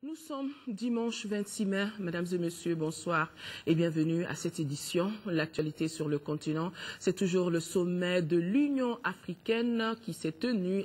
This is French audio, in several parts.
Nous sommes dimanche 26 mai. Mesdames et messieurs, bonsoir et bienvenue à cette édition. L'actualité sur le continent, c'est toujours le sommet de l'Union africaine qui s'est tenu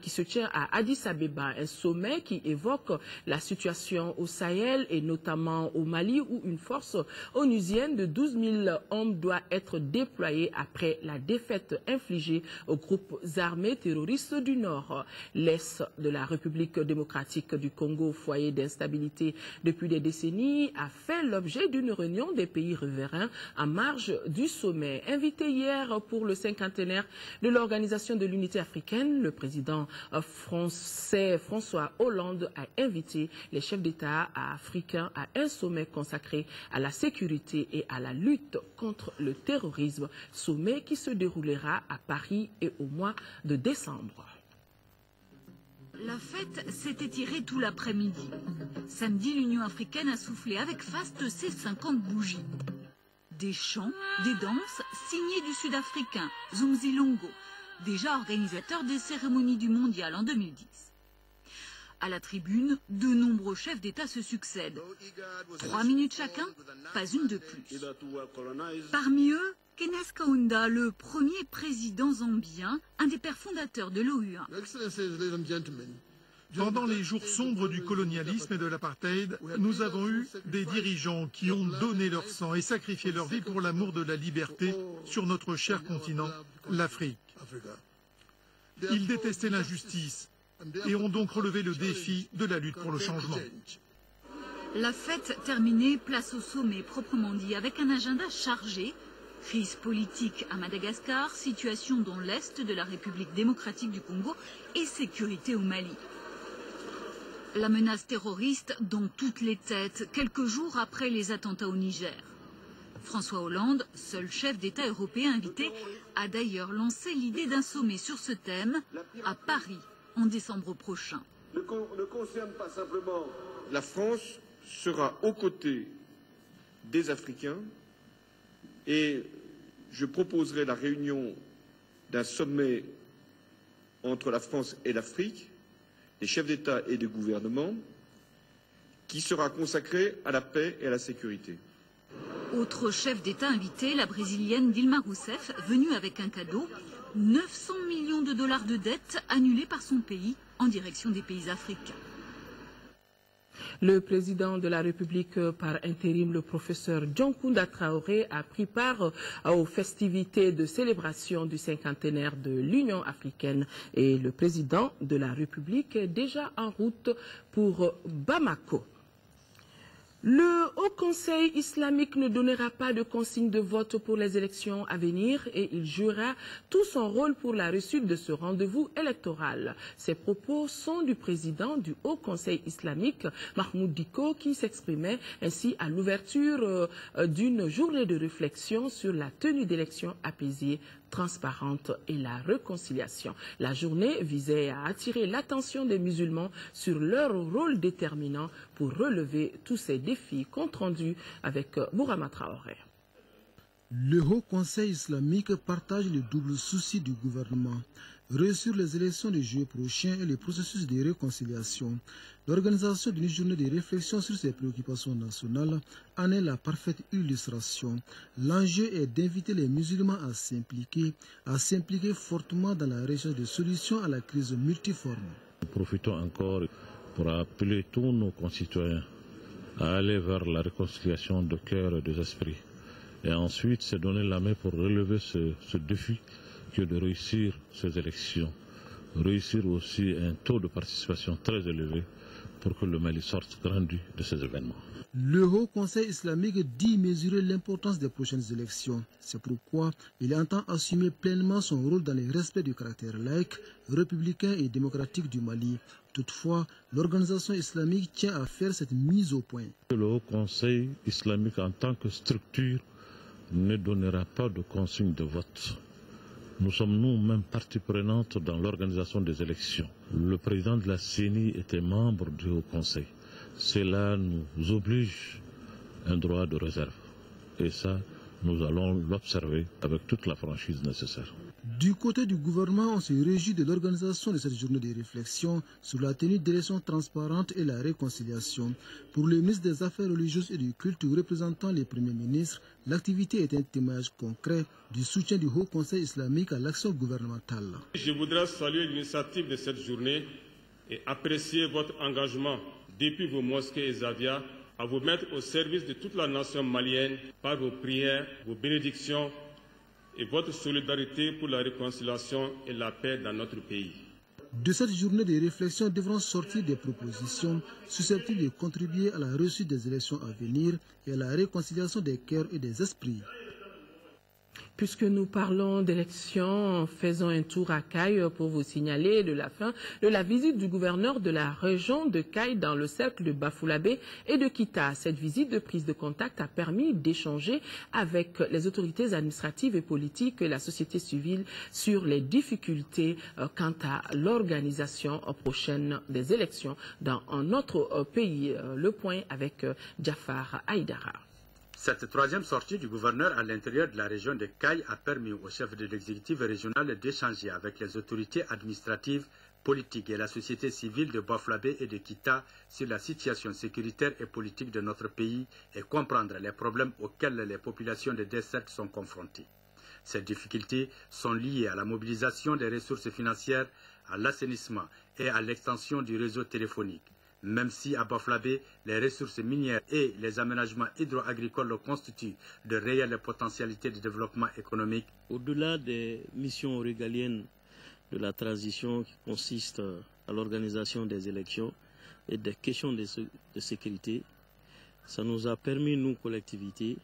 qui se tient à Addis Abeba. Un sommet qui évoque la situation au Sahel et notamment au Mali où une force onusienne de 12 000 hommes doit être déployée après la défaite infligée aux groupes armés terroristes du Nord. L'Est de la République démocratique du Congo, foyer d'instabilité depuis des décennies, a fait l'objet d'une réunion des pays riverains en marge du sommet. Invité hier pour le cinquantenaire de l'Organisation de l'Unité africaine, le président français François Hollande a invité les chefs d'État africains à un sommet consacré à la sécurité et à la lutte contre le terrorisme, sommet qui se déroulera à Paris et au mois de décembre. La fête s'est étirée tout l'après-midi. Samedi, l'Union africaine a soufflé avec faste ses 50 bougies. Des chants, des danses signées du Sud-Africain, Zumzilongo, déjà organisateur des cérémonies du mondial en 2010. À la tribune, de nombreux chefs d'État se succèdent. 3 minutes chacun, pas une de plus. Parmi eux, Kenneth Kaunda, le premier président zambien, un des pères fondateurs de l'OUA. Pendant les jours sombres du colonialisme et de l'apartheid, nous avons eu des dirigeants qui ont donné leur sang et sacrifié leur vie pour l'amour de la liberté sur notre cher continent, l'Afrique. Ils détestaient l'injustice et ont donc relevé le défi de la lutte pour le changement. La fête terminée, place au sommet proprement dit, avec un agenda chargé. Crise politique à Madagascar, situation dans l'Est de la République démocratique du Congo et sécurité au Mali. La menace terroriste dans toutes les têtes, quelques jours après les attentats au Niger. François Hollande, seul chef d'État européen invité, a d'ailleurs lancé l'idée d'un sommet sur ce thème à Paris en décembre prochain. Ne concerne pas simplement. La France sera aux côtés des Africains et je proposerai la réunion d'un sommet entre la France et l'Afrique, des chefs d'État et de gouvernement, qui sera consacré à la paix et à la sécurité. Autre chef d'État invité, la brésilienne Dilma Rousseff, venue avec un cadeau, 900 millions de dollars de dettes annulées par son pays en direction des pays africains. Le président de la République par intérim, le professeur Dioncounda Traoré, a pris part aux festivités de célébration du cinquantenaire de l'Union africaine et le président de la République est déjà en route pour Bamako. Le Haut Conseil islamique ne donnera pas de consigne de vote pour les élections à venir et il jouera tout son rôle pour la réussite de ce rendez-vous électoral. Ces propos sont du président du Haut Conseil islamique, Mahmoud Dicko, qui s'exprimait ainsi à l'ouverture d'une journée de réflexion sur la tenue d'élections apaisées, transparente et la réconciliation. La journée visait à attirer l'attention des musulmans sur leur rôle déterminant pour relever tous ces défis. Compte rendu avec Bourama Traoré. Le Haut Conseil islamique partage le double souci du gouvernement. Réussir les élections de juillet prochain et le processus de réconciliation. L'organisation d'une journée de réflexion sur ces préoccupations nationales en est la parfaite illustration. L'enjeu est d'inviter les musulmans à s'impliquer fortement dans la recherche de solutions à la crise multiforme. Nous profitons encore pour appeler tous nos concitoyens à aller vers la réconciliation de cœur et des esprits. Et ensuite, se donner la main pour relever ce défi que de réussir ces élections. Réussir aussi un taux de participation très élevé pour que le Mali sorte grandi de ces événements. Le Haut Conseil islamique dit mesurer l'importance des prochaines élections. C'est pourquoi il entend assumer pleinement son rôle dans le respect du caractère laïque, républicain et démocratique du Mali. Toutefois, l'organisation islamique tient à faire cette mise au point. Le Haut Conseil islamique en tant que structure ne donnera pas de consigne de vote. Nous sommes nous-mêmes partie prenante dans l'organisation des élections. Le président de la CENI était membre du Haut Conseil. Cela nous oblige un droit de réserve. Et ça, nous allons l'observer avec toute la franchise nécessaire. Du côté du gouvernement, on se réjouit de l'organisation de cette journée de réflexion sur la tenue d'élections transparentes et la réconciliation. Pour le ministre des Affaires religieuses et du culte représentant les premiers ministres, l'activité est un témoignage concret du soutien du Haut Conseil islamique à l'action gouvernementale. Je voudrais saluer l'initiative de cette journée et apprécier votre engagement depuis vos mosquées et zawias à vous mettre au service de toute la nation malienne par vos prières, vos bénédictions et votre solidarité pour la réconciliation et la paix dans notre pays. De cette journée de réflexion devront sortir des propositions susceptibles de contribuer à la réussite des élections à venir et à la réconciliation des cœurs et des esprits. Puisque nous parlons d'élections, faisons un tour à Kayes pour vous signaler de la fin de la visite du gouverneur de la région de Kayes dans le cercle de Bafoullabé et de Kita. Cette visite de prise de contact a permis d'échanger avec les autorités administratives et politiques et la société civile sur les difficultés quant à l'organisation prochaine des élections dans notre pays. Le point avec Jafar Aïdara. Cette troisième sortie du gouverneur à l'intérieur de la région de Kayes a permis au chef de l'exécutif régional d'échanger avec les autorités administratives, politiques et la société civile de Bafoullabé et de Kita sur la situation sécuritaire et politique de notre pays et comprendre les problèmes auxquels les populations de deux cercles sont confrontées. Ces difficultés sont liées à la mobilisation des ressources financières, à l'assainissement et à l'extension du réseau téléphonique. Même si à Bafoullabé, les ressources minières et les aménagements hydro-agricoles constituent de réelles potentialités de développement économique. Au-delà des missions régaliennes de la transition qui consistent à l'organisation des élections et des questions de sécurité, ça nous a permis, nous, collectivités,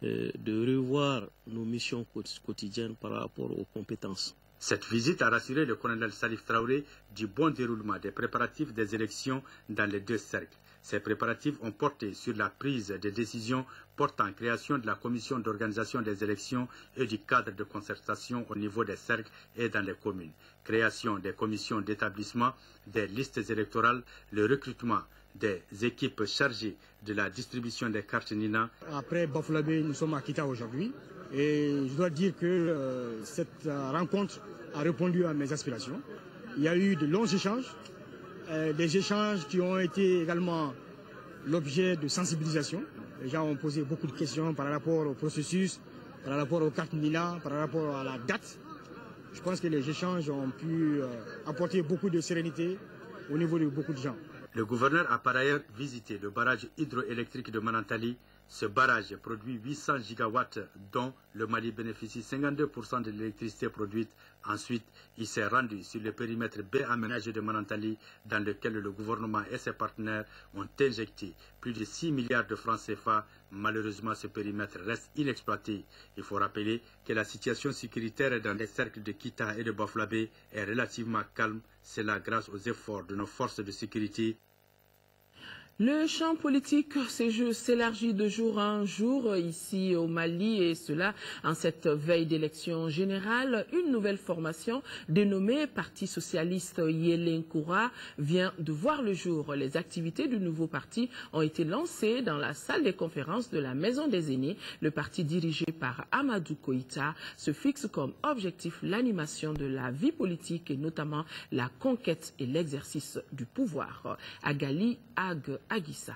de revoir nos missions quotidiennes par rapport aux compétences. Cette visite a rassuré le colonel Salif Traoré du bon déroulement des préparatifs des élections dans les deux cercles. Ces préparatifs ont porté sur la prise de décisions portant création de la commission d'organisation des élections et du cadre de concertation au niveau des cercles et dans les communes, création des commissions d'établissement, des listes électorales, le recrutement des équipes chargées de la distribution des cartes NINA. Après Bafoullabé, nous sommes à Kita aujourd'hui et je dois dire que cette rencontre a répondu à mes aspirations. Il y a eu de longs échanges, des échanges qui ont été également l'objet de sensibilisation. Les gens ont posé beaucoup de questions par rapport au processus, par rapport aux cartes NINA, par rapport à la date. Je pense que les échanges ont pu apporter beaucoup de sérénité au niveau de beaucoup de gens. Le gouverneur a par ailleurs visité le barrage hydroélectrique de Manantali. Ce barrage produit 800 gigawatts dont le Mali bénéficie 52% de l'électricité produite. Ensuite, il s'est rendu sur le périmètre B aménagé de Manantali dans lequel le gouvernement et ses partenaires ont injecté plus de 6 milliards de francs CFA. Malheureusement, ce périmètre reste inexploité. Il faut rappeler que la situation sécuritaire dans les cercles de Kita et de Bafoullabé est relativement calme. C'est là grâce aux efforts de nos forces de sécurité. Le champ politique s'élargit de jour en jour ici au Mali et cela en cette veille d'élection générale. Une nouvelle formation dénommée Parti socialiste Yelenkoura vient de voir le jour. Les activités du nouveau parti ont été lancées dans la salle des conférences de la Maison des Aînés. Le parti dirigé par Amadou Koïta se fixe comme objectif l'animation de la vie politique et notamment la conquête et l'exercice du pouvoir. Agali Aguissa.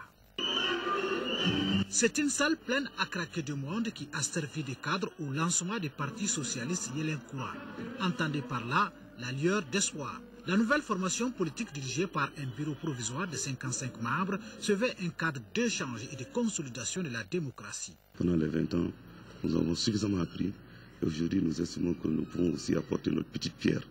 C'est une salle pleine à craquer de monde qui a servi de cadre au lancement du Parti socialiste Yelenkoura. Entendez par là la lueur d'espoir. La nouvelle formation politique dirigée par un bureau provisoire de 55 membres se veut un cadre d'échange et de consolidation de la démocratie. Pendant les 20 ans, nous avons suffisamment appris et aujourd'hui nous estimons que nous pouvons aussi apporter notre petite pierre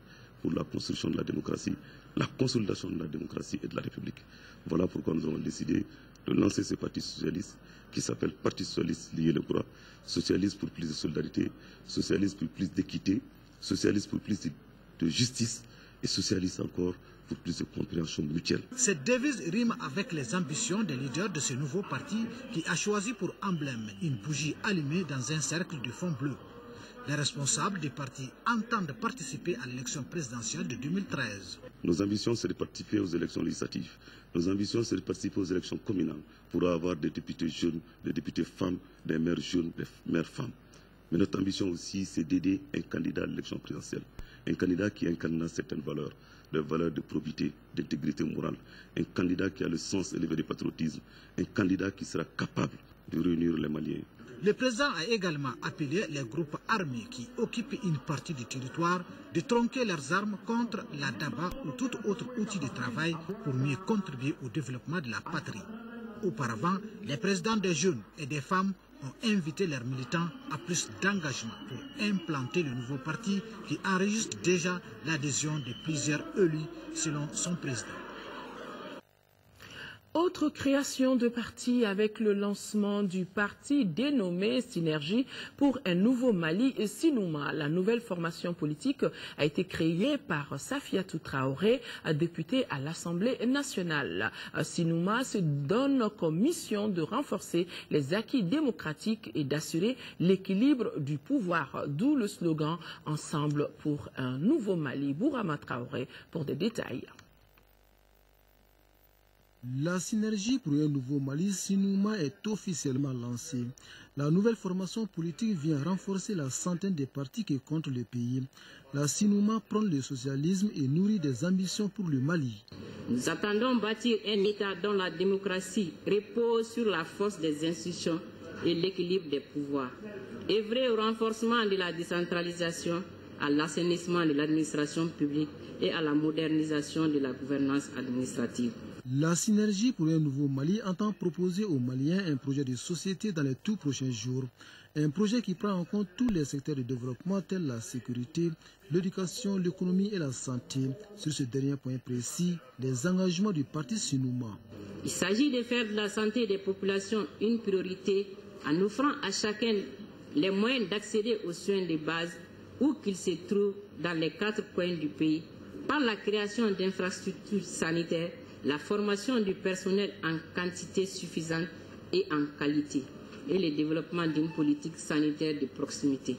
pour la construction de la démocratie, la consolidation de la démocratie et de la République. Voilà pourquoi nous avons décidé de lancer ce parti socialiste qui s'appelle Parti socialiste Yelenkoura. Socialiste pour plus de solidarité, socialiste pour plus d'équité, socialiste pour plus de justice et socialiste encore pour plus de compréhension mutuelle. Cette devise rime avec les ambitions des leaders de ce nouveau parti qui a choisi pour emblème une bougie allumée dans un cercle de fond bleu. Les responsables des partis entendent participer à l'élection présidentielle de 2013. Nos ambitions, c'est de participer aux élections législatives. Nos ambitions, c'est de participer aux élections communales pour avoir des députés jeunes, des députés femmes, des maires jeunes, des maires femmes. Mais notre ambition aussi, c'est d'aider un candidat à l'élection présidentielle. Un candidat qui incarne certaines valeurs, des valeurs de probité, d'intégrité morale. Un candidat qui a le sens élevé du patriotisme. Un candidat qui sera capable de réunir les Maliens. Le président a également appelé les groupes armés qui occupent une partie du territoire de tronquer leurs armes contre la DABA ou tout autre outil de travail pour mieux contribuer au développement de la patrie. Auparavant, les présidents des jeunes et des femmes ont invité leurs militants à plus d'engagement pour implanter le nouveau parti qui enregistre déjà l'adhésion de plusieurs élus selon son président. Autre création de parti avec le lancement du parti dénommé Synergie pour un nouveau Mali et Sinouma. La nouvelle formation politique a été créée par Safiatou Traoré, députée à l'Assemblée nationale. Sinouma se donne comme mission de renforcer les acquis démocratiques et d'assurer l'équilibre du pouvoir, d'où le slogan « Ensemble pour un nouveau Mali ». Bourama Traoré pour des détails. La synergie pour un nouveau Mali, Sinouma, est officiellement lancée. La nouvelle formation politique vient renforcer la centaine de partis qui comptent le pays. La Sinouma prône le socialisme et nourrit des ambitions pour le Mali. Nous attendons bâtir un État dont la démocratie repose sur la force des institutions et l'équilibre des pouvoirs. Œuvrer au renforcement de la décentralisation, à l'assainissement de l'administration publique et à la modernisation de la gouvernance administrative. La synergie pour un nouveau Mali entend proposer aux Maliens un projet de société dans les tout prochains jours. Un projet qui prend en compte tous les secteurs de développement tels la sécurité, l'éducation, l'économie et la santé. Sur ce dernier point précis, les engagements du parti Sinouma. Il s'agit de faire de la santé des populations une priorité en offrant à chacun les moyens d'accéder aux soins de base où qu'ils se trouvent dans les 4 coins du pays par la création d'infrastructures sanitaires, la formation du personnel en quantité suffisante et en qualité, et le développement d'une politique sanitaire de proximité.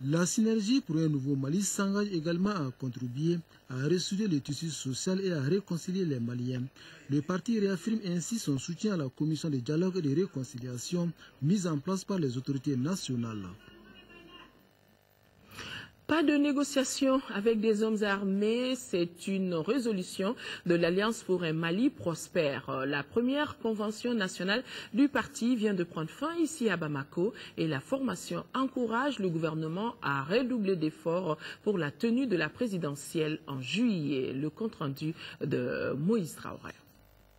La synergie pour un nouveau Mali s'engage également à contribuer à restaurer le tissu social et à réconcilier les Maliens. Le parti réaffirme ainsi son soutien à la commission de dialogue et de réconciliation mise en place par les autorités nationales. Pas de négociation avec des hommes armés, c'est une résolution de l'Alliance pour un Mali prospère. La première convention nationale du parti vient de prendre fin ici à Bamako et la formation encourage le gouvernement à redoubler d'efforts pour la tenue de la présidentielle en juillet. Le compte-rendu de Moïse Traoré.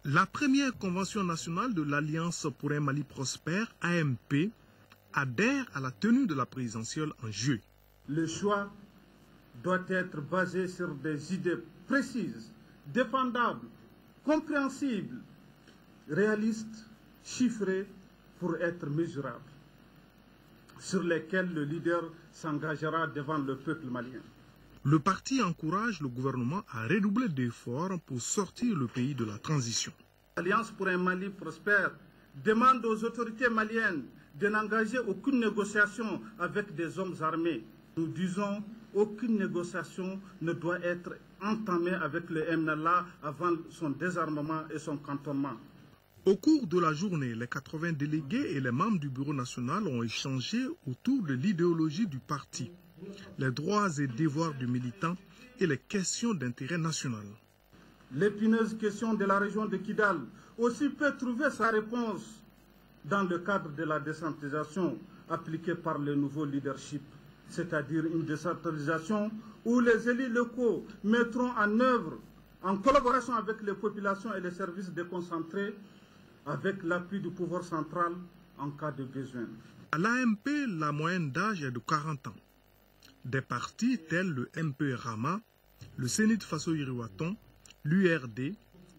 La première convention nationale de l'Alliance pour un Mali prospère, AMP, adhère à la tenue de la présidentielle en juillet. Le choix doit être basé sur des idées précises, défendables, compréhensibles, réalistes, chiffrées pour être mesurables, sur lesquelles le leader s'engagera devant le peuple malien. Le parti encourage le gouvernement à redoubler d'efforts pour sortir le pays de la transition. L'Alliance pour un Mali prospère demande aux autorités maliennes de n'engager aucune négociation avec des hommes armés. Nous disons qu'aucune négociation ne doit être entamée avec le MNLA avant son désarmement et son cantonnement. Au cours de la journée, les 80 délégués et les membres du bureau national ont échangé autour de l'idéologie du parti, les droits et devoirs du militant et les questions d'intérêt national. L'épineuse question de la région de Kidal aussi peut trouver sa réponse dans le cadre de la décentralisation appliquée par le nouveau leadership, c'est-à-dire une décentralisation où les élus locaux mettront en œuvre, en collaboration avec les populations et les services déconcentrés, avec l'appui du pouvoir central en cas de besoin. À l'AMP, la moyenne d'âge est de 40 ans. Des partis tels le MP Rama, le Sénit Faso Iriwaton, l'URD,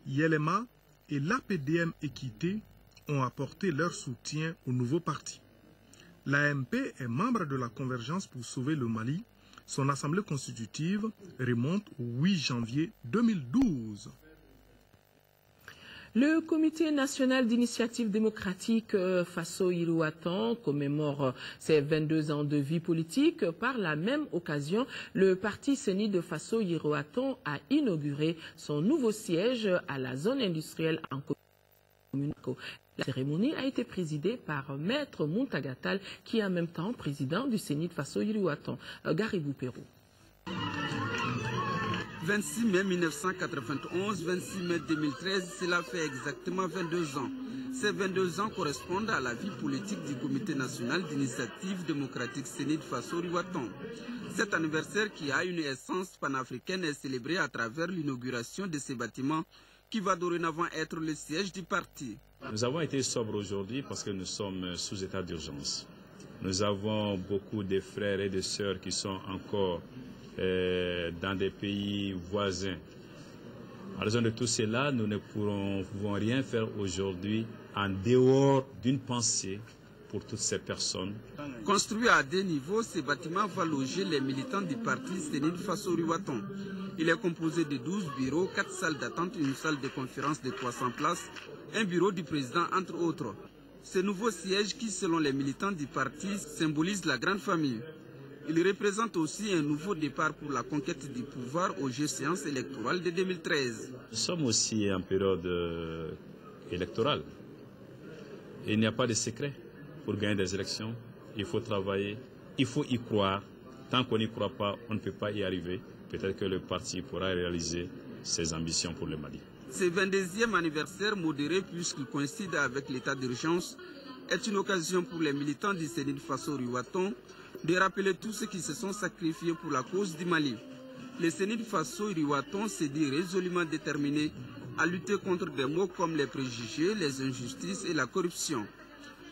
Yelema et l'APDM Équité ont apporté leur soutien au nouveau parti. L'AMP est membre de la Convergence pour sauver le Mali. Son assemblée constitutive remonte au 8 janvier 2012. Le Comité national d'initiative démocratique Faso Iriwaton commémore ses 22 ans de vie politique. Par la même occasion, le parti Sénit de Faso Iriwaton a inauguré son nouveau siège à la zone industrielle en commune. La cérémonie a été présidée par Maître Muntagatal, qui est en même temps président du Sénit Faso Iriwatan, Garibou Pérou. 26 mai 1991, 26 mai 2013, cela fait exactement 22 ans. Ces 22 ans correspondent à la vie politique du Comité national d'initiative démocratique Sénit Faso Iriwatan. Cet anniversaire qui a une essence panafricaine est célébré à travers l'inauguration de ces bâtiments qui va dorénavant être le siège du parti. Nous avons été sobres aujourd'hui parce que nous sommes sous état d'urgence. Nous avons beaucoup de frères et de sœurs qui sont encore dans des pays voisins. En raison de tout cela, nous ne pouvons rien faire aujourd'hui en dehors d'une pensée pour toutes ces personnes. Construit à 2 niveaux, ce bâtiment va loger les militants du parti Sénit Faso Iriwatan. Il est composé de 12 bureaux, 4 salles d'attente, une salle de conférence de 300 places, un bureau du président, entre autres. Ce nouveau siège qui, selon les militants du parti, symbolise la grande famille. Il représente aussi un nouveau départ pour la conquête du pouvoir aux séances électorales de 2013. Nous sommes aussi en période électorale. Il n'y a pas de secret pour gagner des élections. Il faut travailler, il faut y croire. Tant qu'on n'y croit pas, on ne peut pas y arriver. Peut-être que le parti pourra réaliser ses ambitions pour le Mali. Ce 22e anniversaire modéré, puisqu'il coïncide avec l'état d'urgence, est une occasion pour les militants du Sénit Faso Iriwatan de rappeler tous ceux qui se sont sacrifiés pour la cause du Mali. Le Sénit Faso Iriwatan s'est dit résolument déterminé à lutter contre des maux comme les préjugés, les injustices et la corruption.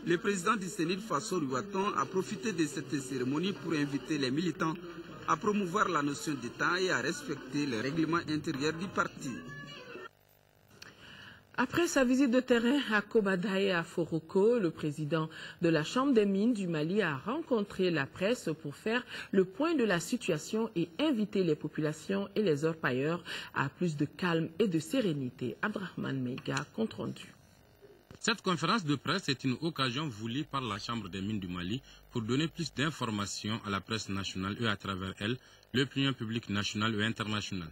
Le président du Sénit Faso Iriwatan a profité de cette cérémonie pour inviter les militants à promouvoir la notion d'État et à respecter le règlement intérieur du parti. Après sa visite de terrain à Kobada et à Foroko, le président de la Chambre des mines du Mali a rencontré la presse pour faire le point de la situation et inviter les populations et les orpailleurs à plus de calme et de sérénité. Abdrahman Meiga, compte rendu. Cette conférence de presse est une occasion voulue par la Chambre des mines du Mali pour donner plus d'informations à la presse nationale et à travers elle, l'opinion publique nationale et internationale.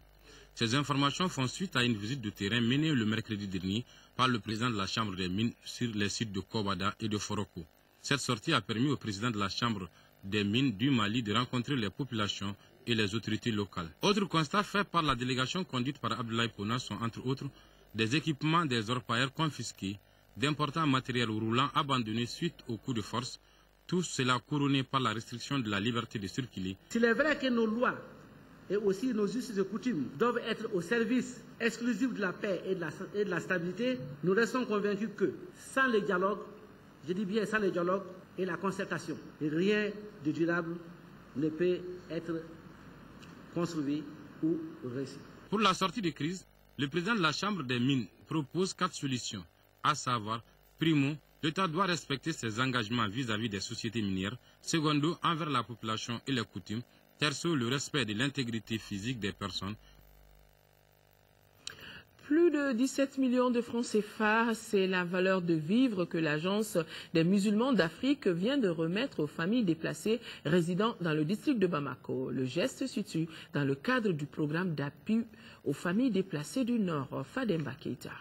Ces informations font suite à une visite de terrain menée le mercredi dernier par le président de la Chambre des mines sur les sites de Kobada et de Foroko. Cette sortie a permis au président de la Chambre des mines du Mali de rencontrer les populations et les autorités locales. Autre constat fait par la délégation conduite par Abdoulaye Pona sont entre autres des équipements des orpailleurs confisqués, d'importants matériels roulants abandonnés suite au coup de force, tout cela couronné par la restriction de la liberté de circuler. S'il est vrai que nos lois et aussi nos us et coutumes doivent être au service exclusif de la paix et de la stabilité, nous restons convaincus que sans le dialogue, je dis bien sans le dialogue et la concertation, rien de durable ne peut être construit ou réussi. Pour la sortie de crise, le président de la Chambre des mines propose 4 solutions, à savoir, primo, l'État doit respecter ses engagements vis-à-vis des sociétés minières, secondo, envers la population et les coutumes, terceau, le respect de l'intégrité physique des personnes. Plus de 17 millions de francs CFA, c'est la valeur de vivre que l'Agence des musulmans d'Afrique vient de remettre aux familles déplacées résidant dans le district de Bamako. Le geste se situe dans le cadre du programme d'appui aux familles déplacées du Nord, Fademba Keita.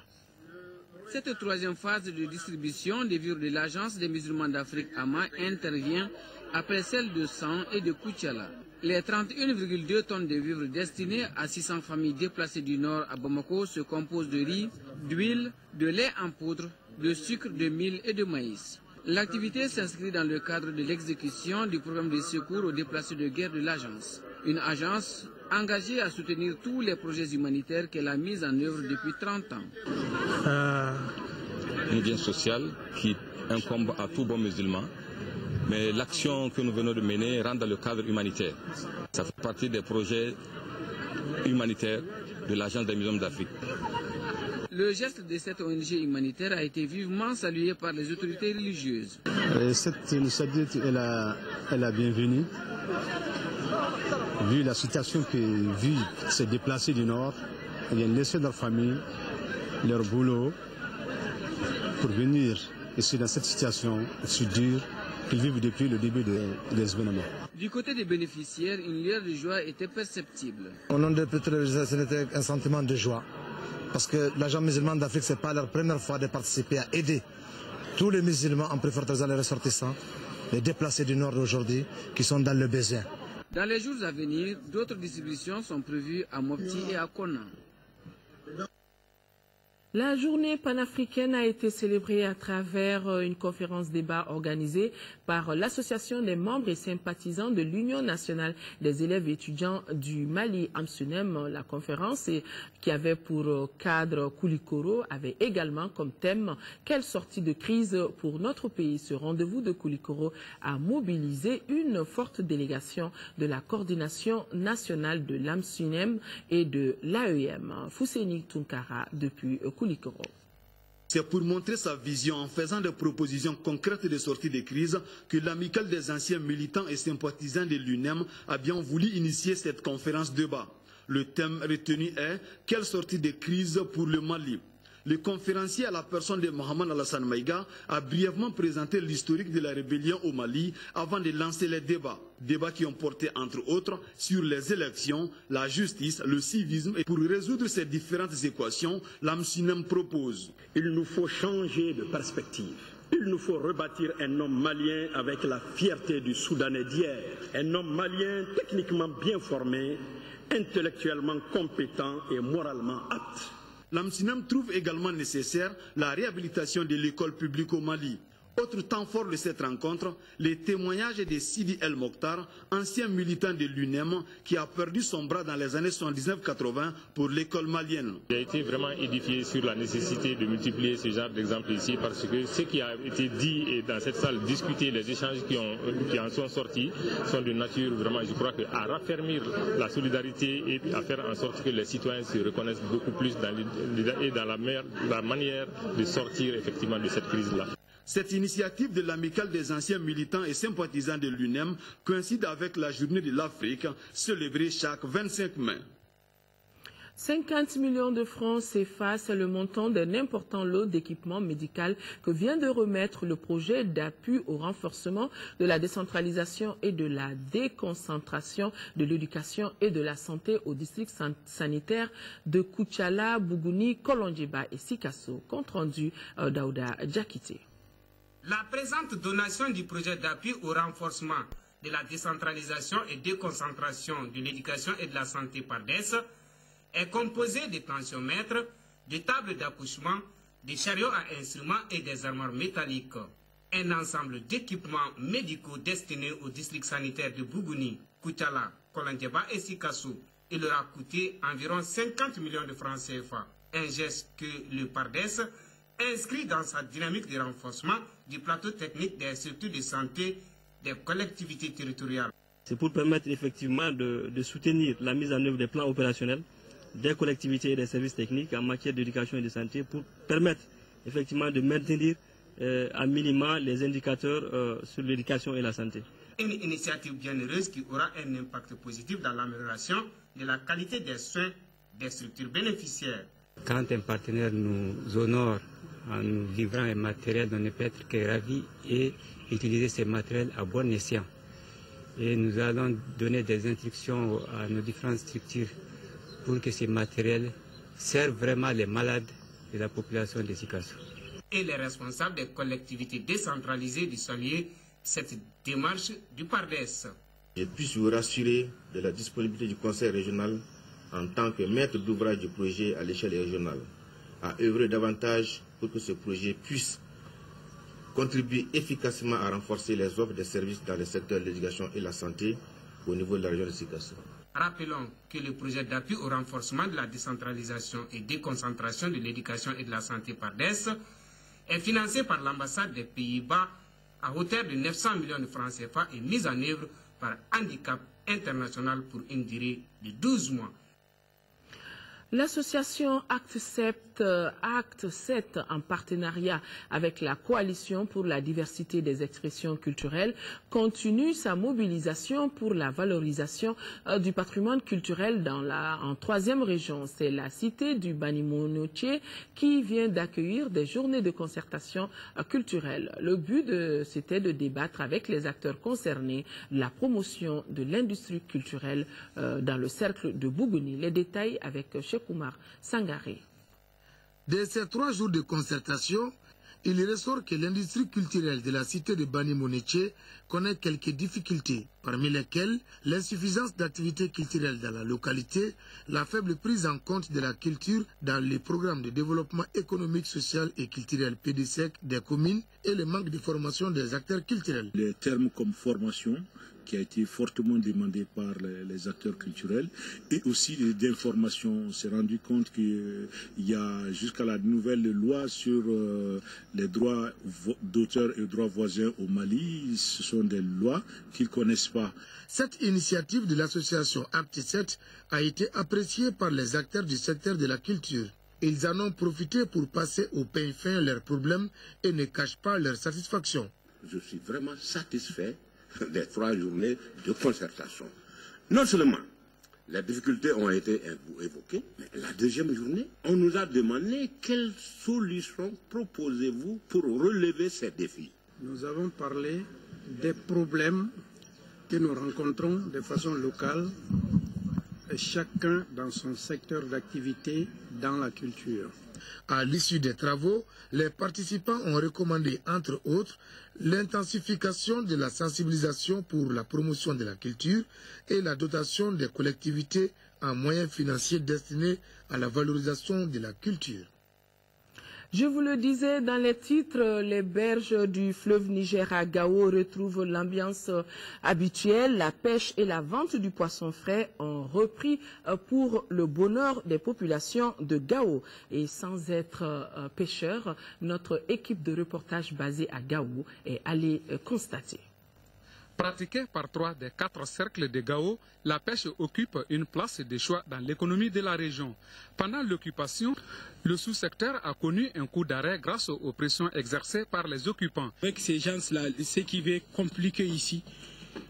Cette 3e phase de distribution des vivres de l'Agence des musulmans d'Afrique AMA intervient après celle de San et de Koutiala. Les 31,2 tonnes de vivres destinées à 600 familles déplacées du Nord à Bamako se composent de riz, d'huile, de lait en poudre, de sucre, de mil et de maïs. L'activité s'inscrit dans le cadre de l'exécution du programme de secours aux déplacés de guerre de l'agence. Une agence engagée à soutenir tous les projets humanitaires qu'elle a mis en œuvre depuis 30 ans. Un bien social qui incombe à tout bon musulman. Mais l'action que nous venons de mener rentre dans le cadre humanitaire. Ça fait partie des projets humanitaires de l'Agence des musulmans d'Afrique. Le geste de cette ONG humanitaire a été vivement salué par les autorités religieuses. Cette initiative est la bienvenue. Vu la situation que vivent ces déplacés du Nord, ils ont laissé leur famille, leur boulot, pour venir ici dans cette situation si dure qu'ils vivent depuis le début des événements. Du côté des bénéficiaires, une lueur de joie était perceptible. Au nom de c'était un sentiment de joie. Parce que l'Agence musulmane d'Afrique, ce n'est pas leur première fois de participer à aider tous les musulmans, en préférant les ressortissants, les déplacés du nord d'aujourd'hui, qui sont dans le besoin. Dans les jours à venir, d'autres distributions sont prévues à Mopti et à Kona. La journée panafricaine a été célébrée à travers une conférence débat organisée par l'Association des membres et sympathisants de l'Union nationale des élèves et étudiants du Mali, Amsunem. La conférence, qui avait pour cadre Koulikoro, avait également comme thème « Quelle sortie de crise pour notre pays ?» Ce rendez-vous de Koulikoro a mobilisé une forte délégation de la coordination nationale de l'Amsunem et de l'AEM. Fousséni Tunkara depuis Koulikoro. C'est pour montrer sa vision en faisant des propositions concrètes de sortie de crise que l'amicale des anciens militants et sympathisants de l'UNEM a bien voulu initier cette conférence débat. Le thème retenu est « Quelle sortie de crise pour le Mali ?» Le conférencier à la personne de Mohamed Alassane Maïga a brièvement présenté l'historique de la rébellion au Mali avant de lancer les débats. Débats qui ont porté entre autres sur les élections, la justice, le civisme. Et pour résoudre ces différentes équations, l'Amsunem propose. Il nous faut changer de perspective. Il nous faut rebâtir un homme malien avec la fierté du Soudanais d'hier. Un homme malien techniquement bien formé, intellectuellement compétent et moralement apte. L'Amsunem trouve également nécessaire la réhabilitation de l'école publique au Mali. Autre temps fort de cette rencontre, les témoignages de Sidi El Mokhtar, ancien militant de l'UNEM, qui a perdu son bras dans les années 79-80 pour l'école malienne. J'ai été vraiment édifié sur la nécessité de multiplier ce genre d'exemples ici, parce que ce qui a été dit et dans cette salle discuté, les échanges qui en sont sortis, sont de nature vraiment, je crois, à raffermir la solidarité et à faire en sorte que les citoyens se reconnaissent beaucoup plus dans la manière de sortir effectivement de cette crise-là. Cette initiative de l'amicale des anciens militants et sympathisants de l'UNEM coïncide avec la journée de l'Afrique, célébrée chaque 25 mai. 50 millions de francs CFA, c'est le montant d'un important lot d'équipements médicaux que vient de remettre le projet d'appui au renforcement de la décentralisation et de la déconcentration de l'éducation et de la santé au district sanitaire de Koutiala, Bougouni, Kolondjeba et Sikasso. Compte rendu Daouda Djakité. La présente donation du projet d'appui au renforcement de la décentralisation et déconcentration de l'éducation et de la santé par DES est composée de tensiomètres, de tables d'accouchement, des chariots à instruments et des armoires métalliques. Un ensemble d'équipements médicaux destinés au district sanitaire de Bougouni, Koutiala, Kolondjeba et Sikasso. Il leur a coûté environ 50 millions de francs CFA. Un geste que le PARDES inscrit dans sa dynamique de renforcement du plateau technique des structures de santé des collectivités territoriales. C'est pour permettre effectivement de soutenir la mise en œuvre des plans opérationnels des collectivités et des services techniques en matière d'éducation et de santé pour permettre effectivement de maintenir à minima les indicateurs sur l'éducation et la santé. Une initiative bienheureuse qui aura un impact positif dans l'amélioration de la qualité des soins des structures bénéficiaires. Quand un partenaire nous honore en nous livrant un matériel, on ne peut être que ravi et utiliser ces matériels à bon escient. Et nous allons donner des instructions à nos différentes structures pour que ces matériels servent vraiment les malades de la population de Sikasso. Et les responsables des collectivités décentralisées du saluer cette démarche du PARDES. Je puis vous rassurer de la disponibilité du Conseil régional en tant que maître d'ouvrage du projet à l'échelle régionale, à œuvrer davantage pour que ce projet puisse contribuer efficacement à renforcer les offres de services dans le secteur de l'éducation et de la santé au niveau de la région de Sikasso. Rappelons que le projet d'appui au renforcement de la décentralisation et déconcentration de l'éducation et de la santé par DES est financé par l'ambassade des Pays-Bas à hauteur de 900 millions de francs CFA et mis en œuvre par Handicap International pour une durée de 12 mois. L'association Acte 7, en partenariat avec la Coalition pour la diversité des expressions culturelles, continue sa mobilisation pour la valorisation du patrimoine culturel en 3e région. C'est la cité du Banimonotié qui vient d'accueillir des journées de concertation culturelle. Le but, c'était de débattre avec les acteurs concernés de la promotion de l'industrie culturelle dans le cercle de Bougouni. Les détails avec Cheikh Oumar Sangaré. De ces 3 jours de concertation, Il ressort que l'industrie culturelle de la cité de Bani Monetche connaît quelques difficultés, parmi lesquelles l'insuffisance d'activités culturelles dans la localité, la faible prise en compte de la culture dans les programmes de développement économique, social et culturel PDSEC des communes et le manque de formation des acteurs culturels. Les termes comme formation, qui a été fortement demandé par les acteurs culturels, et aussi d'information. On s'est rendu compte qu'il y a jusqu'à la nouvelle loi sur les droits d'auteur et droits voisins au Mali, ce sont des lois qu'ils ne connaissent pas. Cette initiative de l'association Acte 7 a été appréciée par les acteurs du secteur de la culture. Ils en ont profité pour passer au peigne fin leurs problèmes et ne cachent pas leur satisfaction. Je suis vraiment satisfait des 3 journées de concertation. Non seulement les difficultés ont été évoquées, mais la deuxième journée, on nous a demandé quelles solutions proposez-vous pour relever ces défis. Nous avons parlé des problèmes que nous rencontrons de façon locale, chacun dans son secteur d'activité dans la culture. À l'issue des travaux, les participants ont recommandé, entre autres, l'intensification de la sensibilisation pour la promotion de la culture et la dotation des collectivités en moyens financiers destinés à la valorisation de la culture. Je vous le disais dans les titres, les berges du fleuve Niger à Gao retrouvent l'ambiance habituelle. La pêche et la vente du poisson frais ont repris pour le bonheur des populations de Gao. Et sans être pêcheur, notre équipe de reportage basée à Gao est allée constater. Pratiquée par 3 des 4 cercles de Gao, la pêche occupe une place de choix dans l'économie de la région. Pendant l'occupation, le sous-secteur a connu un coup d'arrêt grâce aux pressions exercées par les occupants. Avec ces gens-là, ce qui va compliquer ici,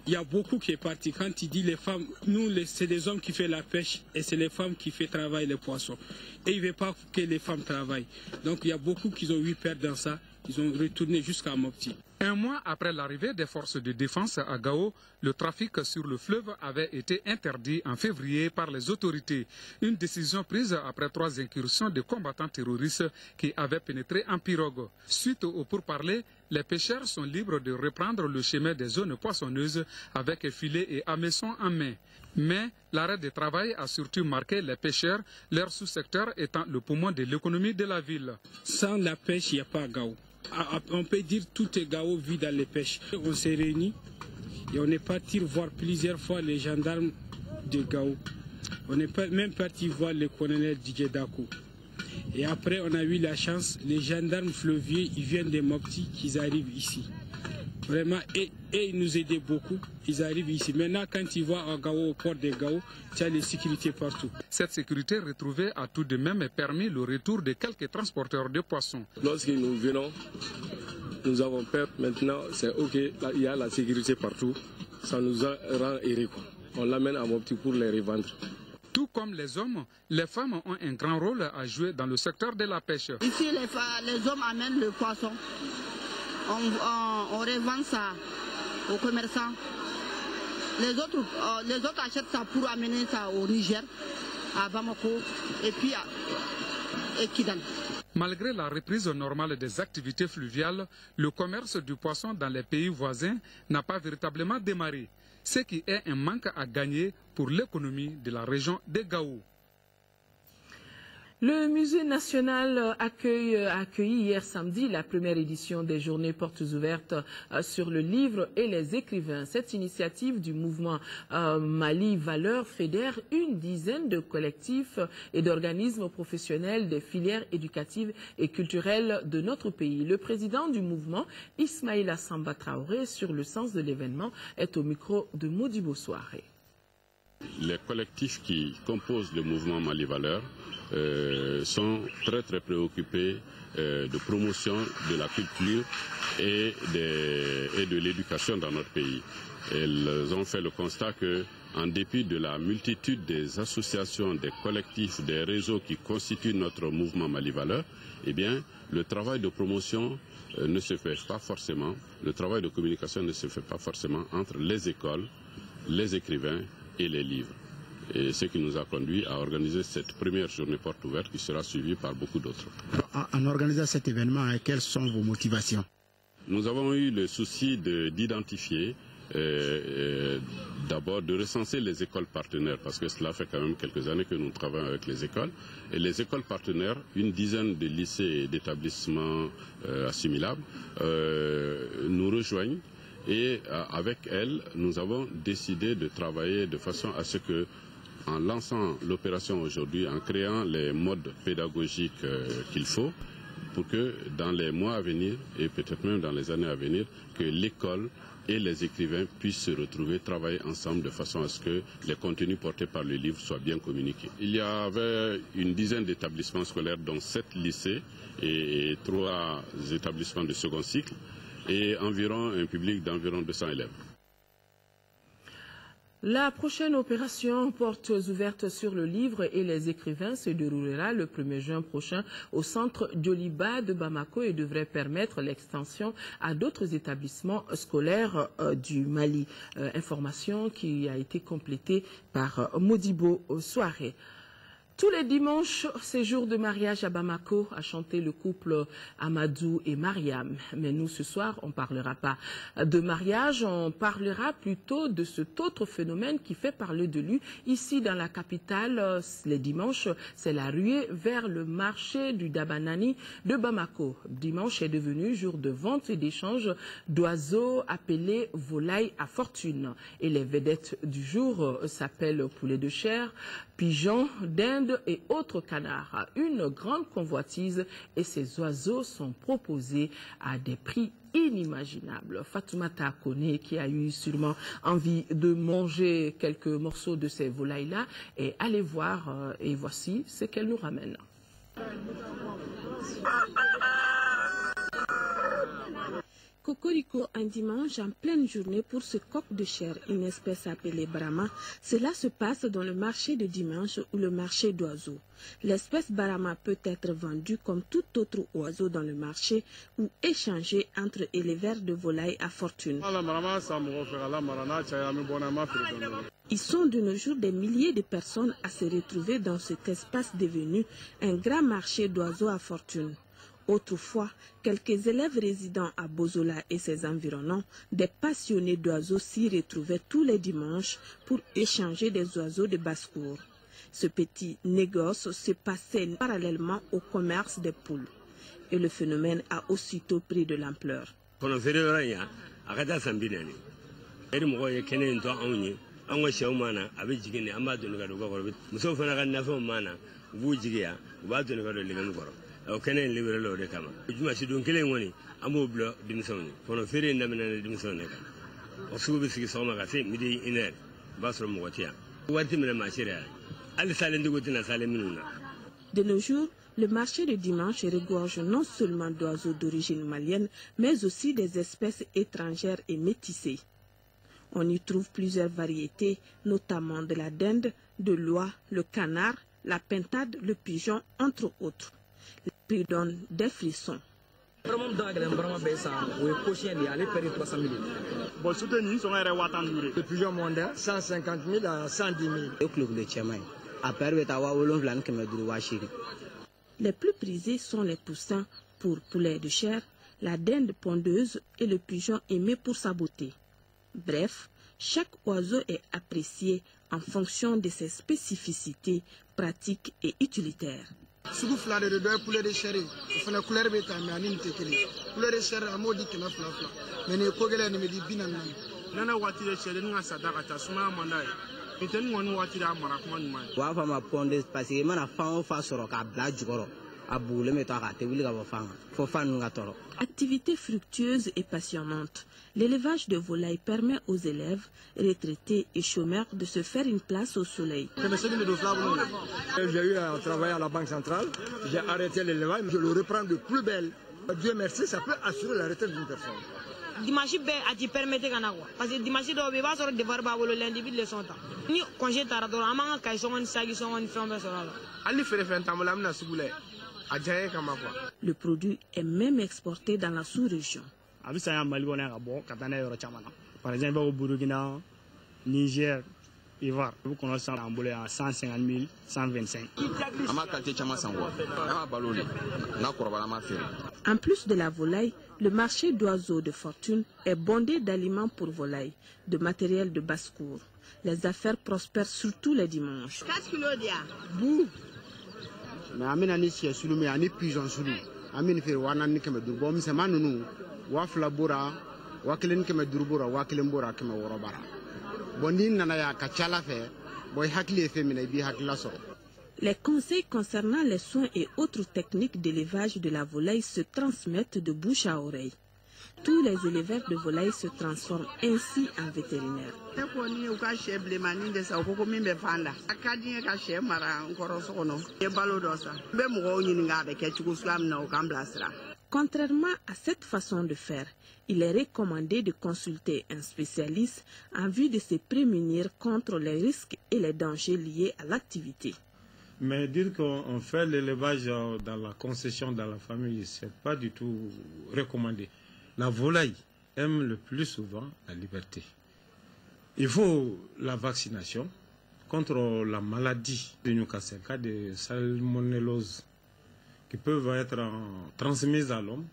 il y a beaucoup qui est parti. Quand il dit les femmes, nous, c'est les hommes qui font la pêche et c'est les femmes qui font travailler les poissons. Et il ne veut pas que les femmes travaillent. Donc il y a beaucoup qui ont eu peur dans ça. Ils ont retourné jusqu'à Mopti. Un mois après l'arrivée des forces de défense à Gao, le trafic sur le fleuve avait été interdit en février par les autorités. Une décision prise après 3 incursions de combattants terroristes qui avaient pénétré en pirogue. Suite aux pourparlers, les pêcheurs sont libres de reprendre le chemin des zones poissonneuses avec filets et hameçons en main. Mais l'arrêt de travail a surtout marqué les pêcheurs, leur sous-secteur étant le poumon de l'économie de la ville. Sans la pêche, il n'y a pas Gao. On peut dire que tout est Gao vit dans les pêches. On s'est réunis et on est parti voir plusieurs fois les gendarmes de Gao. On est même parti voir le colonel Didier Dakou. Et après, on a eu la chance, les gendarmes fleuviers, ils viennent de Mopti, qu'ils arrivent ici. Vraiment, et ils nous aidaient beaucoup, ils arrivent ici. Maintenant, quand ils voient à Gao, au port de Gao, il y a les sécurités partout. Cette sécurité retrouvée a tout de même permis le retour de quelques transporteurs de poissons. Lorsque nous venons, nous avons peur. Maintenant, c'est OK, là, il y a la sécurité partout. Ça nous rend heureux. On l'amène à Mopti pour les revendre. Tout comme les hommes, les femmes ont un grand rôle à jouer dans le secteur de la pêche. Ici, les hommes amènent le poisson. On revend ça aux commerçants. Les autres achètent ça pour amener ça au Niger, à Bamako et puis à Kidal. Malgré la reprise normale des activités fluviales, le commerce du poisson dans les pays voisins n'a pas véritablement démarré, ce qui est un manque à gagner pour l'économie de la région de Gao. Le musée national a accueilli hier samedi la première édition des journées portes ouvertes sur le livre et les écrivains. Cette initiative du mouvement Mali Valeurs fédère une dizaine de collectifs et d'organismes professionnels des filières éducatives et culturelles de notre pays. Le président du mouvement, Ismaïla Samba Traoré, sur le sens de l'événement, est au micro de Modibo Soare. Les collectifs qui composent le mouvement Mali Valeurs sont très préoccupés de promotion de la culture et de l'éducation dans notre pays. Ils ont fait le constat que, en dépit de la multitude des associations, des collectifs, des réseaux qui constituent notre mouvement Mali Valeurs, eh bien, le travail de promotion ne se fait pas forcément, le travail de communication ne se fait pas forcément entre les écoles, les écrivains et les livres. Et ce qui nous a conduit à organiser cette première journée porte ouverte qui sera suivie par beaucoup d'autres. En organisant cet événement, quelles sont vos motivations? Nous avons eu le souci d'identifier, d'abord de recenser les écoles partenaires, parce que cela fait quand même quelques années que nous travaillons avec les écoles. Et les écoles partenaires, une dizaine de lycées et d'établissements assimilables, nous rejoignent. Et avec elles, nous avons décidé de travailler de façon à ce que, en lançant l'opération aujourd'hui, en créant les modes pédagogiques qu'il faut, pour que dans les mois à venir, et peut-être même dans les années à venir, que l'école et les écrivains puissent se retrouver, travailler ensemble de façon à ce que les contenus portés par le livre soient bien communiqués. Il y avait une dizaine d'établissements scolaires, dont 7 lycées et 3 établissements de second cycle, et environ un public d'environ 200 élèves. La prochaine opération Portes ouvertes sur le livre et les écrivains se déroulera le 1er juin prochain au centre Djoliba de Bamako et devrait permettre l'extension à d'autres établissements scolaires du Mali. Information qui a été complétée par Modibo Soirée. Tous les dimanches, c'est jour de mariage à Bamako, a chanté le couple Amadou et Mariam. Mais nous, ce soir, on ne parlera pas de mariage, on parlera plutôt de cet autre phénomène qui fait parler de lui. Ici, dans la capitale, les dimanches, c'est la ruée vers le marché du Dabanani de Bamako. Dimanche est devenu jour de vente et d'échange d'oiseaux appelés volailles à fortune. Et les vedettes du jour s'appellent poulet de chair, pigeons d'Inde et autres canards. Une grande convoitise et ces oiseaux sont proposés à des prix inimaginables. Fatoumata Kone, qui a eu sûrement envie de manger quelques morceaux de ces volailles-là, est allée voir et voici ce qu'elle nous ramène. Cocorico un dimanche en pleine journée pour ce coq de chair, une espèce appelée Brahma. Cela se passe dans le marché de dimanche ou le marché d'oiseaux. L'espèce Brahma peut être vendue comme tout autre oiseau dans le marché ou échangée entre éleveurs de volailles à fortune. Ils sont de nos jours des milliers de personnes à se retrouver dans cet espace devenu un grand marché d'oiseaux à fortune. Autrefois, quelques élèves résidant à Bozola et ses environnants, des passionnés d'oiseaux s'y retrouvaient tous les dimanches pour échanger des oiseaux de basse-cour. Ce petit négoce se passait parallèlement au commerce des poules. Et le phénomène a aussitôt pris de l'ampleur. De nos jours, le marché de dimanche regorge non seulement d'oiseaux d'origine malienne, mais aussi des espèces étrangères et métissées. On y trouve plusieurs variétés, notamment de la dinde, de l'oie, le canard, la pintade, le pigeon, entre autres. Les prix donnent des frissons. Le pigeon mondain, 150 000 à 110 000. Les plus prisés sont les poussins pour poulet de chair, la dinde pondeuse et le pigeon aimé pour sa beauté. Bref, chaque oiseau est apprécié en fonction de ses spécificités pratiques et utilitaires. Poulet de chair, activité fructueuse et passionnante. L'élevage de volailles permet aux élèves, retraités et chômeurs de se faire une place au soleil. J'ai eu à travailler à la Banque centrale, j'ai arrêté l'élevage, je le reprends de plus belle. Dieu merci, ça peut assurer la retraite d'une personne. Dimanche, a dit permettre parce que dimanche, il va sortir de barba le lundi de son temps. Ni congé tarador, amanga kaison sagi son femme sorala. Ali fait fentamulam soubule. Le produit est même exporté dans la sous-région. Par exemple, au Burkina, Niger, Ivoire. Vous connaissez en Bolé à 150 000, 125. En plus de la volaille, le marché d'oiseaux de fortune est bondé d'aliments pour volailles, de matériel de basse-cour. Les affaires prospèrent surtout les dimanches. 4 kilos d'ia. Bou. Mais amina ni si sulu mais ani pigeon sulu. Amina fait wana ni keme durbo mi sama nunu. Wa flabura, wa kelen keme durbura, wa kelen bura keme worobara. Bondi nana ya kachala fe, boy hakli fe mina bi hakla so. Les conseils concernant les soins et autres techniques d'élevage de la volaille se transmettent de bouche à oreille. Tous les éleveurs de volailles se transforment ainsi en vétérinaires. Contrairement à cette façon de faire, il est recommandé de consulter un spécialiste en vue de se prémunir contre les risques et les dangers liés à l'activité. Mais dire qu'on fait l'élevage dans la concession, dans la famille, ce n'est pas du tout recommandé. La volaille aime le plus souvent la liberté. Il faut la vaccination contre la maladie de Newcastle, cas de salmonellose, qui peuvent être transmises à l'homme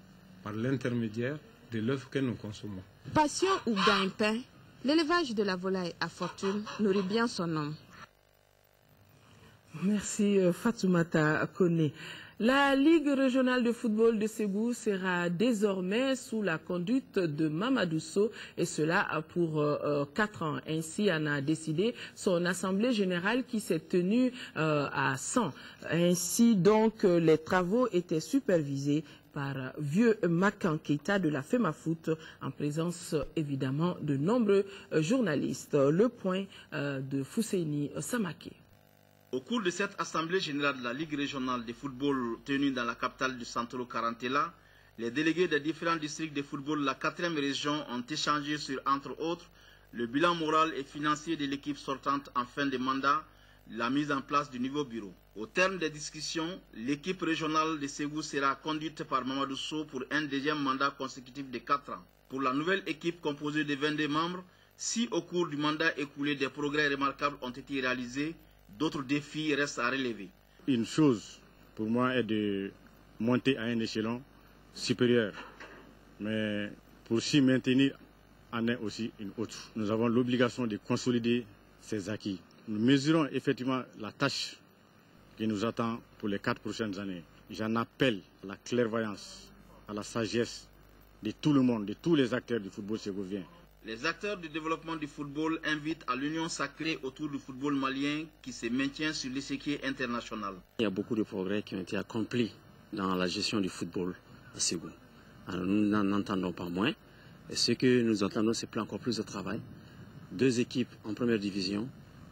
par l'intermédiaire de l'œuf que nous consommons. Passion ou gagne-pain, l'élevage de la volaille à fortune nourrit bien son homme. Merci Fatoumata Kone. La Ligue régionale de football de Ségou sera désormais sous la conduite de Mamadou Sow et cela pour 4 ans. Ainsi en a décidé son assemblée générale qui s'est tenue à 100. Ainsi donc les travaux étaient supervisés par Vieux Makan Keita de la FEMAFOOT en présence évidemment de nombreux journalistes. Le point de Fousseini Samake. Au cours de cette assemblée générale de la Ligue régionale de football tenue dans la capitale du Santoro Carantela, les délégués des différents districts de football de la 4e région ont échangé sur, entre autres, le bilan moral et financier de l'équipe sortante en fin de mandat, la mise en place du nouveau bureau. Au terme des discussions, l'équipe régionale de Ségou sera conduite par Mamadou Sow pour un deuxième mandat consécutif de 4 ans. Pour la nouvelle équipe composée de 22 membres, si au cours du mandat écoulé des progrès remarquables ont été réalisés, d'autres défis restent à relever. Une chose pour moi est de monter à un échelon supérieur. Mais pour s'y maintenir, en est aussi une autre. Nous avons l'obligation de consolider ces acquis. Nous mesurons effectivement la tâche qui nous attend pour les 4 prochaines années. J'en appelle à la clairvoyance, à la sagesse de tout le monde, de tous les acteurs du football ségouvien. Les acteurs du développement du football invitent à l'union sacrée autour du football malien qui se maintient sur l'échiquier international. Il y a beaucoup de progrès qui ont été accomplis dans la gestion du football à Ségou. Alors nous n'en entendons pas moins. Et ce que nous entendons, c'est encore plus de travail. 2 équipes en première division,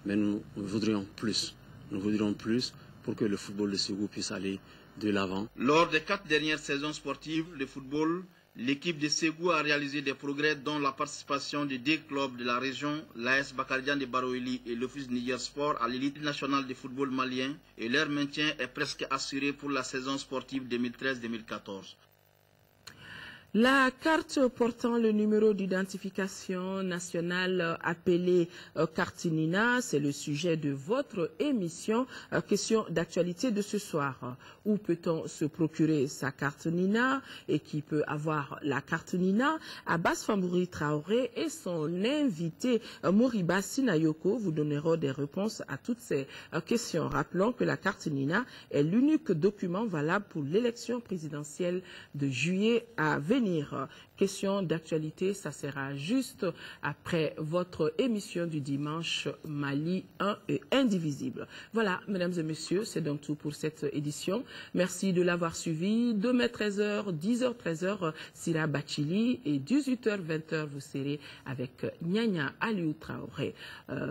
mais nous voudrions plus. Nous voudrions plus pour que le football de Ségou puisse aller de l'avant. Lors des 4 dernières saisons sportives de football, l'équipe de Ségou a réalisé des progrès dont la participation de 2 clubs de la région, l'AS Bakardian de Baroili et l'Office Niger Sport à l'élite nationale de football malien et leur maintien est presque assuré pour la saison sportive 2013-2014. La carte portant le numéro d'identification nationale appelée carte Nina, c'est le sujet de votre émission question d'actualité de ce soir. Où peut-on se procurer sa carte Nina et qui peut avoir la carte Nina? Abbas Fambouri Traoré et son invité Moriba Sinayoko vous donneront des réponses à toutes ces questions. Rappelons que la carte Nina est l'unique document valable pour l'élection présidentielle de juillet à venir. Question d'actualité, ça sera juste après votre émission du dimanche Mali 1 et indivisible. Voilà, mesdames et messieurs, c'est donc tout pour cette édition. Merci de l'avoir suivi. Demain 13h, 10h, 13h, Sira Bachili et 18h, 20h, vous serez avec Nyanya Aliou Traoré.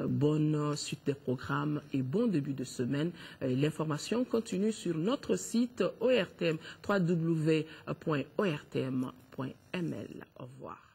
Bonne suite des programmes et bon début de semaine. L'information continue sur notre site ORTM, www.ortm.ml. Au revoir.